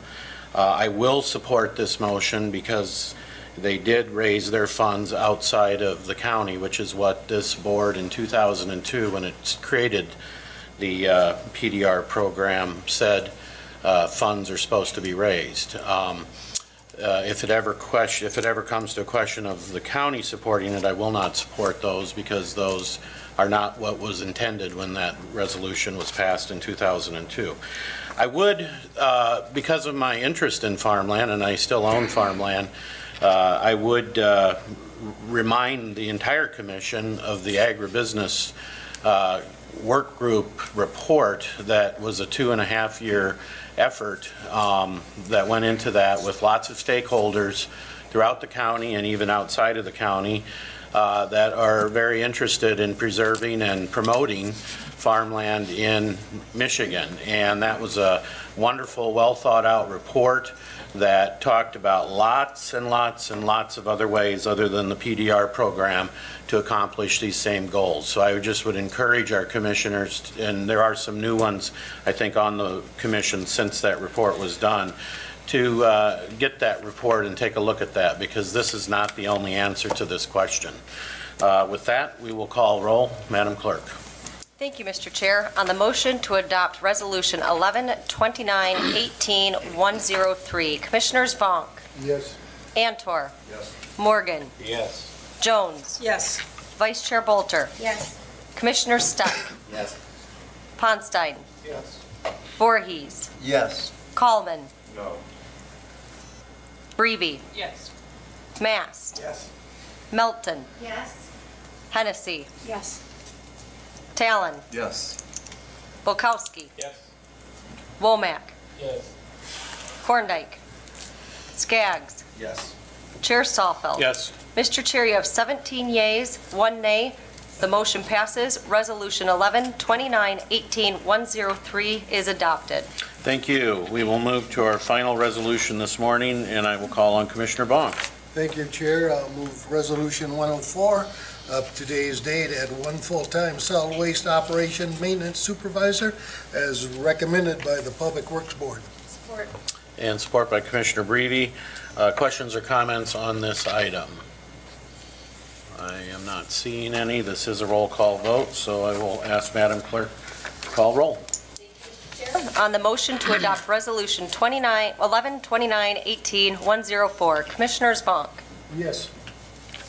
I will support this motion because they did raise their funds outside of the county, which is what this board in 2002, when it created the PDR program, said funds are supposed to be raised. If it ever comes to a question of the county supporting it, I will not support those, because those are not what was intended when that resolution was passed in 2002. I would, because of my interest in farmland, and I still own farmland, I would remind the entire commission of the agribusiness work group report that was a 2.5-year effort that went into that, with lots of stakeholders throughout the county and even outside of the county that are very interested in preserving and promoting farmland in Michigan. And that was a wonderful, well thought out report that talked about lots and lots and lots of other ways other than the PDR program to accomplish these same goals. So I just would encourage our commissioners, and there are some new ones I think on the commission since that report was done, to get that report and take a look at that, because this is not the only answer to this question. With that, we will call roll. Madam Clerk. Thank you, Mr. Chair. On the motion to adopt Resolution 11-29-18-103, Commissioners Vonk. Yes. Antor. Yes. Morgan. Yes. Jones. Yes. Vice Chair Bolter. Yes. Commissioner Stuck. Yes. Ponstein. Yes. Voorhees. Yes. Coleman. No. Breeby. Yes. Mast. Yes. Melton. Yes. Hennessy. Yes. Talon. Yes. Bulkowski. Yes. Womack. Yes. Korndike. Skaggs. Yes. Chair Salfeld. Yes. Mr. Chair, you have 17 yeas, 1 nay. The motion passes. Resolution 11-29-18-103 is adopted. Thank you. We will move to our final resolution this morning, and I will call on Commissioner Bonk. Thank you, Chair. I'll move Resolution 104 of today's date at 1 full-time solid waste operation maintenance supervisor as recommended by the Public Works Board. Support. And support by Commissioner Breve. Questions or comments on this item? I am not seeing any. This is a roll call vote, so I will ask Madam Clerk to call roll. On the motion to adopt Resolution 11-29-18-104, Commissioners Bonk, Yes.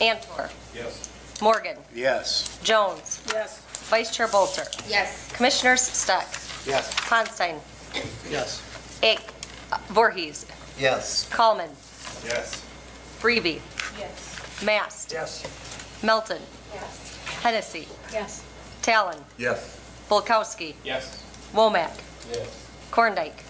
Antor, Yes. Morgan, Yes. Jones, Yes. Vice Chair Bolter, Yes. Commissioners Steck, Yes. Hanstein, Yes. Voorhees, Yes. Kallman, Yes. Breve, Yes. Mast, Yes. Melton, Yes. Hennessy, Yes. Talon, Yes. Bulkowski, Yes. Womack, Yes. Korndike,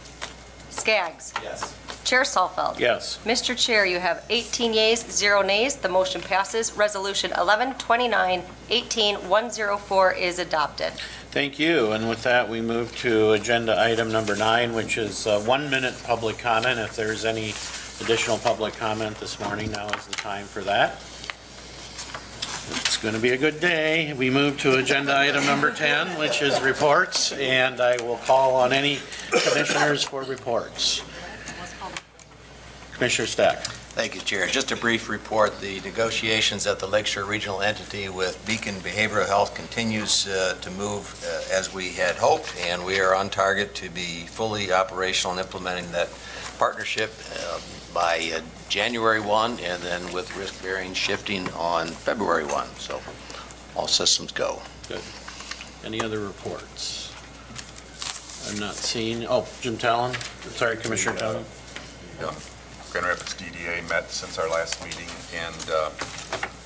Skaggs, Yes. Chair Salfeld. Yes. Mr. Chair, you have 18 yeas, 0 nays. The motion passes. Resolution 11-29-18-104 is adopted. Thank you. And with that, we move to agenda item number 9, which is 1-minute public comment. If there's any additional public comment this morning, now is the time for that. It's going to be a good day. We move to agenda item number 10, which is reports, and I will call on any commissioners for reports. Commissioner Stack. Thank you, Chair. Just a brief report. The negotiations at the Lakeshore Regional Entity with Beacon Behavioral Health continues to move as we had hoped, and we are on target to be fully operational and implementing that partnership by January 1, and then with risk-bearing shifting on February 1. So all systems go. Good. Any other reports? I'm not seeing, Jim Talon. Sorry, Commissioner Talon. Yeah. Grand Rapids DDA met since our last meeting, and a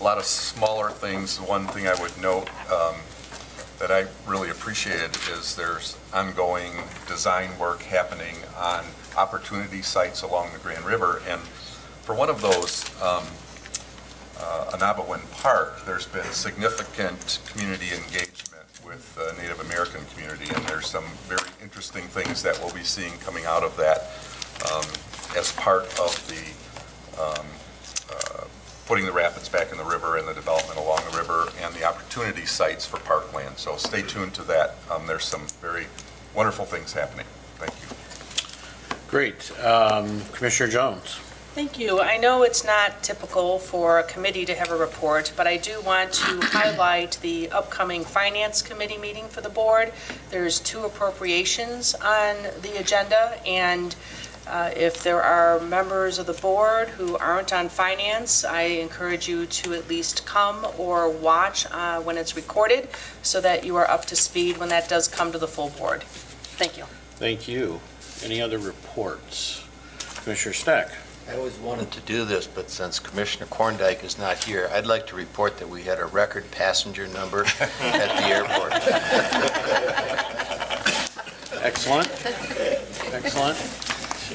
lot of smaller things. One thing I would note that I really appreciated is there's ongoing design work happening on opportunity sites along the Grand River, and for one of those, Anabawin Park, there's been significant community engagement with the Native American community, and there's some very interesting things that we'll be seeing coming out of that as part of the putting the rapids back in the river and the development along the river and the opportunity sites for parkland. So stay tuned to that. There's some very wonderful things happening. Thank you. Great. Commissioner Jones. Thank you. I know it's not typical for a committee to have a report, but I do want to highlight the upcoming Finance Committee meeting for the board. There's 2 appropriations on the agenda, and if there are members of the board who aren't on finance, I encourage you to at least come or watch when it's recorded so that you are up to speed when that does come to the full board. Thank you. Thank you. Any other reports? Commissioner Stack. I always wanted to do this, but since Commissioner Korndike is not here, I'd like to report that we had a record passenger number at the airport. Excellent. Excellent.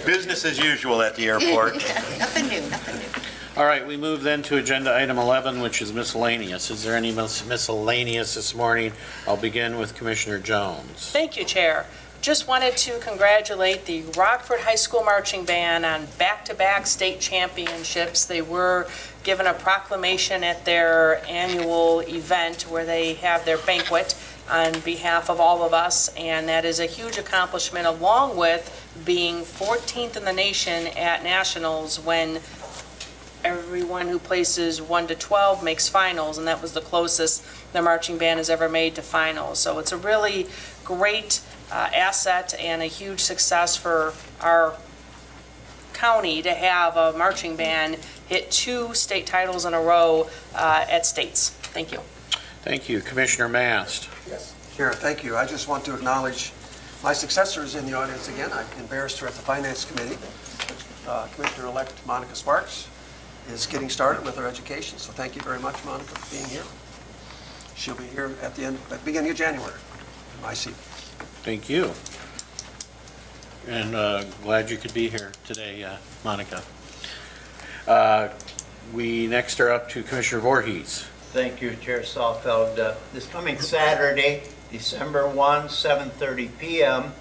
Business as usual at the airport. Nothing new, nothing new. All right, we move then to agenda item 11, which is miscellaneous. Is there any miscellaneous this morning? I'll begin with Commissioner Jones. Thank you, Chair. Just wanted to congratulate the Rockford High School Marching Band on back-to-back state championships. They were given a proclamation at their annual event where they have their banquet on behalf of all of us, and that is a huge accomplishment, along with being 14th in the nation at nationals when everyone who places 1 to 12 makes finals, and that was the closest the marching band has ever made to finals. So it's a really great asset and a huge success for our county to have a marching band hit 2 state titles in a row at states. Thank you. Thank you. Commissioner Mast. Yes. Chair, thank you. I just want to acknowledge my successors in the audience again. I'm embarrassed her at the Finance Committee. Commissioner-elect Monica Sparks is getting started with her education, so thank you very much, Monica, for being here. She'll be here at the beginning of January, I see. Thank you. And glad you could be here today, Monica. We next are up to Commissioner Voorhees. Thank you, Chair Salfeld. This coming Saturday, December 1, 7:30 p.m.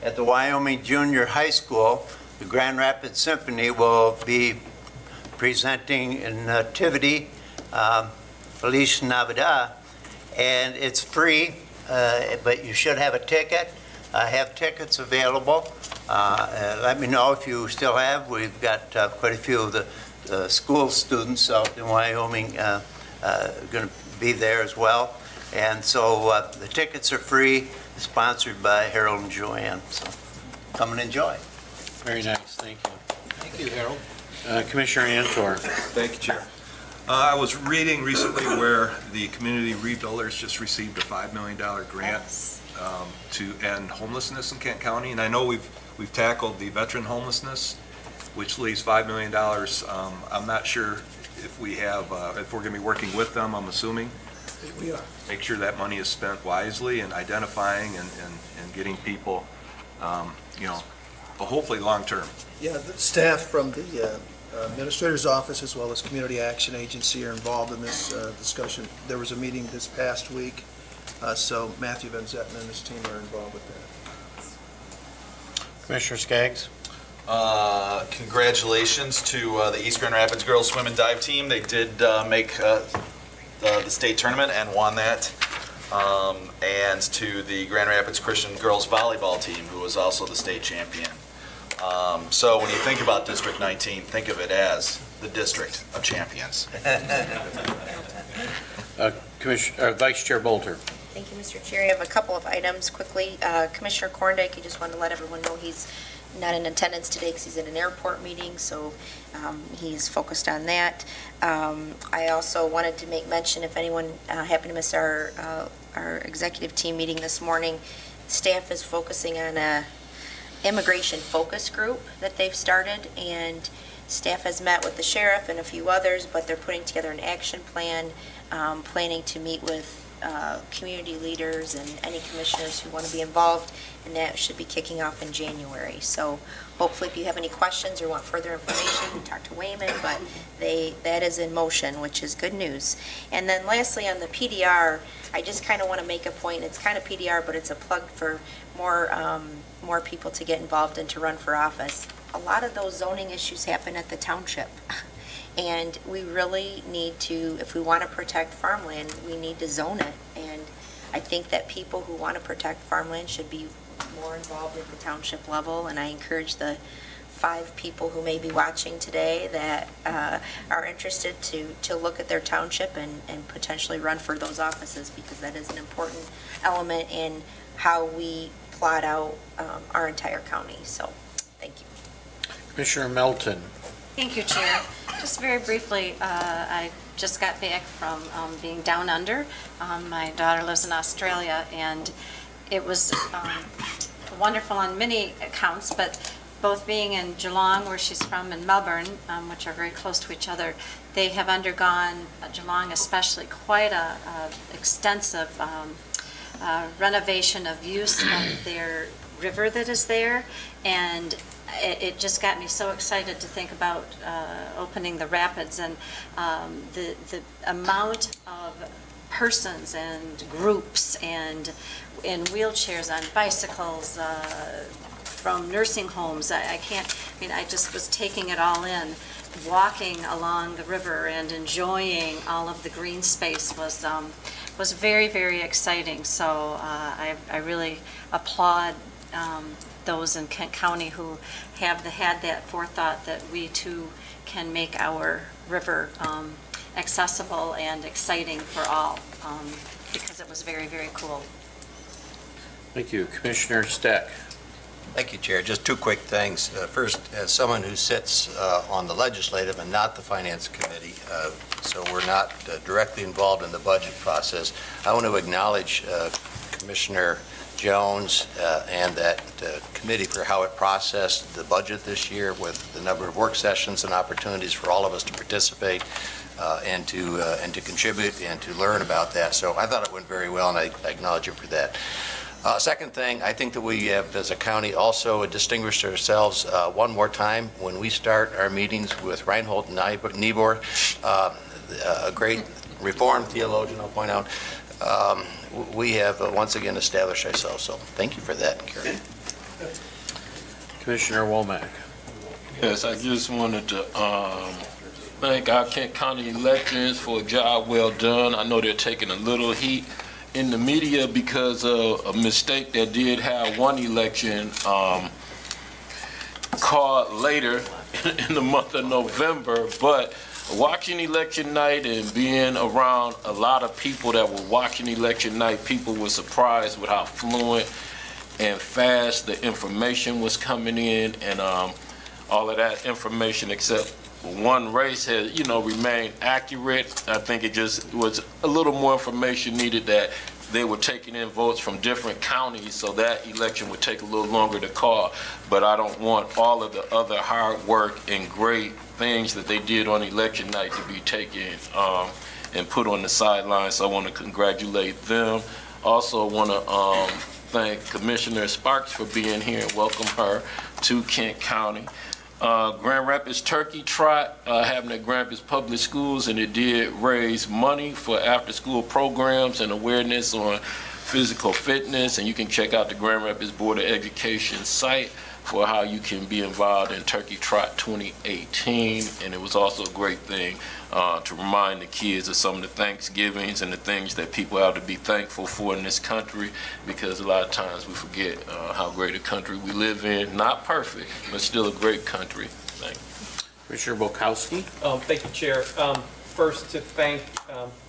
at the Wyoming Junior High School, the Grand Rapids Symphony will be presenting in Nativity, Feliz Navidad, and it's free, but you should have a ticket. Have tickets available. Let me know if you still have. We've got quite a few of the school students out in Wyoming going to be there as well. And so the tickets are free, sponsored by Harold and Joanne. So come and enjoy. Very nice. Thank you. Thank you, Harold. Commissioner Antor. Thank you, Chair. I was reading recently where the Community Rebuilders just received a $5 million grant to end homelessness in Kent County, and I know we've tackled the veteran homelessness, which leaves $5 million. I'm not sure if we have, if we're going to be working with them. I'm assuming We are. make sure that money is spent wisely and identifying and getting people, hopefully long term. Yeah, the staff from the Administrator's Office as well as Community Action Agency are involved in this discussion. There was a meeting this past week, so Matthew Van Zetten and his team are involved with that. Commissioner Skaggs. Congratulations to the East Grand Rapids Girls Swim and Dive Team. They did make the state tournament and won that. And to the Grand Rapids Christian Girls Volleyball Team, who was also the state champion. So when you think about District 19, think of it as the district of champions. Vice Chair Bolter. Thank you, Mr. Chair. I have a couple of items quickly. Commissioner Korndike, I just wanted to let everyone know he's not in attendance today because he's at an airport meeting, so he's focused on that. I also wanted to make mention, if anyone happened to miss our executive team meeting this morning, staff is focusing on a immigration focus group that they've started, and staff has met with the sheriff and a few others, but they're putting together an action plan, planning to meet with community leaders and any commissioners who want to be involved, and that should be kicking off in January. So hopefully if you have any questions or want further information, talk to Wayman, but that is in motion, which is good news. And then lastly, on the PDR, I just kind of want to make a point. It's kind of PDR, but it's a plug for more people to get involved and to run for office. A lot of those zoning issues happen at the township. And we really need to, if we want to protect farmland, we need to zone it. And I think that people who want to protect farmland should be more involved at the township level. And I encourage the 5 people who may be watching today that are interested to look at their township and potentially run for those offices, because that is an important element in how we plot out our entire county. So, thank you. Commissioner Melton. Thank you, Chair. Just very briefly, I just got back from being down under. My daughter lives in Australia, and it was wonderful on many accounts, but both being in Geelong, where she's from, and Melbourne, which are very close to each other, they have undergone, Geelong especially, quite a extensive renovation of use of their river that is there, and it just got me so excited to think about opening the rapids, and the amount of persons and groups and in wheelchairs, on bicycles, from nursing homes. I just was taking it all in. Walking along the river and enjoying all of the green space was very, very exciting. So I really applaud those in Kent County who have had that forethought that we too can make our river accessible and exciting for all, because it was very, very cool. Thank you. Commissioner Steck. Thank you, Chair. Just 2 quick things. First, as someone who sits on the legislative and not the finance committee, so we're not directly involved in the budget process, I want to acknowledge Commissioner Jones and that committee for how it processed the budget this year, with the number of work sessions and opportunities for all of us to participate. and to contribute and to learn about that. So I thought it went very well, and I acknowledge you for that. Second thing, I think that we have, as a county, also distinguished ourselves one more time when we start our meetings with Reinhold Niebuhr, a great Reformed theologian, I'll point out. We have once again established ourselves, so thank you for that, Karen. Commissioner Womack. Yes, I just wanted to thank our Kent County elections for a job well done. I know they're taking a little heat in the media because of a mistake that did have one election called later in the month of November, but watching election night and being around a lot of people that were watching election night, people were surprised with how fluent and fast the information was coming in, and all of that information except one race has, remained accurate. I think it just was a little more information needed, that they were taking in votes from different counties, so that election would take a little longer to call. But I don't want all of the other hard work and great things that they did on election night to be taken and put on the sidelines. So I want to congratulate them. Also want to thank Commissioner Sparks for being here and welcome her to Kent County. Grand Rapids Turkey Trot happened at Grand Rapids Public Schools, and it did raise money for after-school programs and awareness on physical fitness, and you can check out the Grand Rapids Board of Education site for how you can be involved in Turkey Trot 2018. And it was also a great thing to remind the kids of some of the Thanksgivings and the things that people have to be thankful for in this country, because a lot of times we forget how great a country we live in. Not perfect, but still a great country. Thank you. Commissioner Bukowski. Thank you, Chair. First, to thank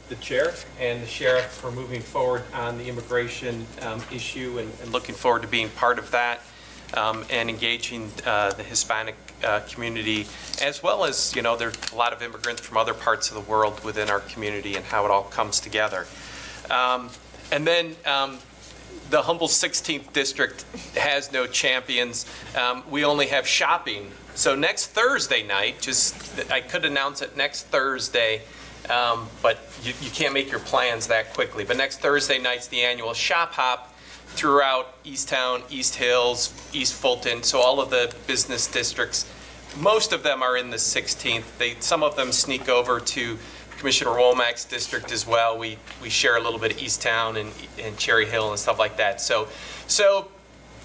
the Chair and the Sheriff for moving forward on the immigration issue, and looking forward to being part of that. And engaging the Hispanic community, as well as, there's a lot of immigrants from other parts of the world within our community, and how it all comes together. And then the humble 16th district has no champions. We only have shopping. So next Thursday night, I could announce it next Thursday, but you can't make your plans that quickly. But next Thursday night's the annual Shop Hop throughout Easttown, East Hills, East Fulton, so all of the business districts. Most of them are in the 16th. Some of them sneak over to Commissioner Womack's district as well. We share a little bit of Easttown and Cherry Hill and stuff like that. So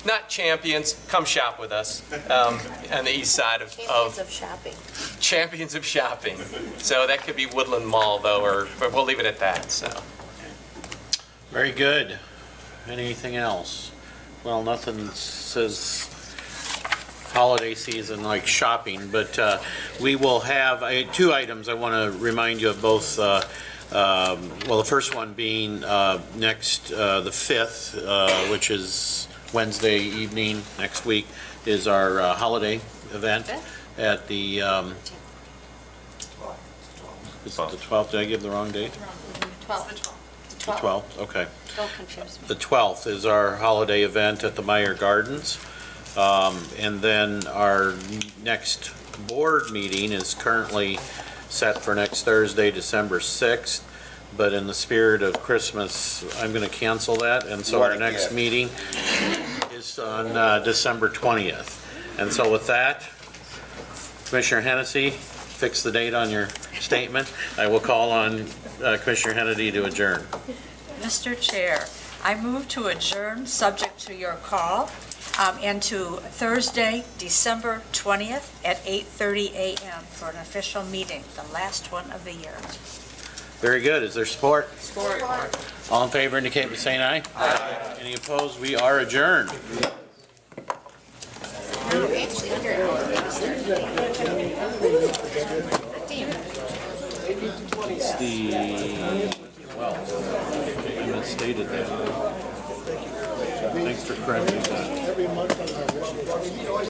not champions, come shop with us on the east side of Champions of shopping. Champions of shopping. So that could be Woodland Mall, though, but we'll leave it at that. So. Very good. Anything else? Well, nothing says holiday season like shopping, but we will have two items I want to remind you of, both. Well, the first one being next, the 5th, which is Wednesday evening next week, is our holiday event at the, is it the 12th? Did I give the wrong date? 12th. The 12th, okay. Don't confuse me. The 12th is our holiday event at the Meyer Gardens. And then our next board meeting is currently set for next Thursday, December 6th. But in the spirit of Christmas, I'm going to cancel that. And so our next meeting is on December 20th. And so with that, Commissioner Hennessy, fix the date on your statement. I will call on Commissioner Hennessy to adjourn. Mr. Chair, I move to adjourn, subject to your call, into Thursday, December 20th at 8:30 a.m. for an official meeting, the last one of the year. Very good. Is there support? Support. All in favor indicate by saying aye. Aye. Any opposed? We are adjourned. It's the 12th. I misstated that. Thanks for correcting that.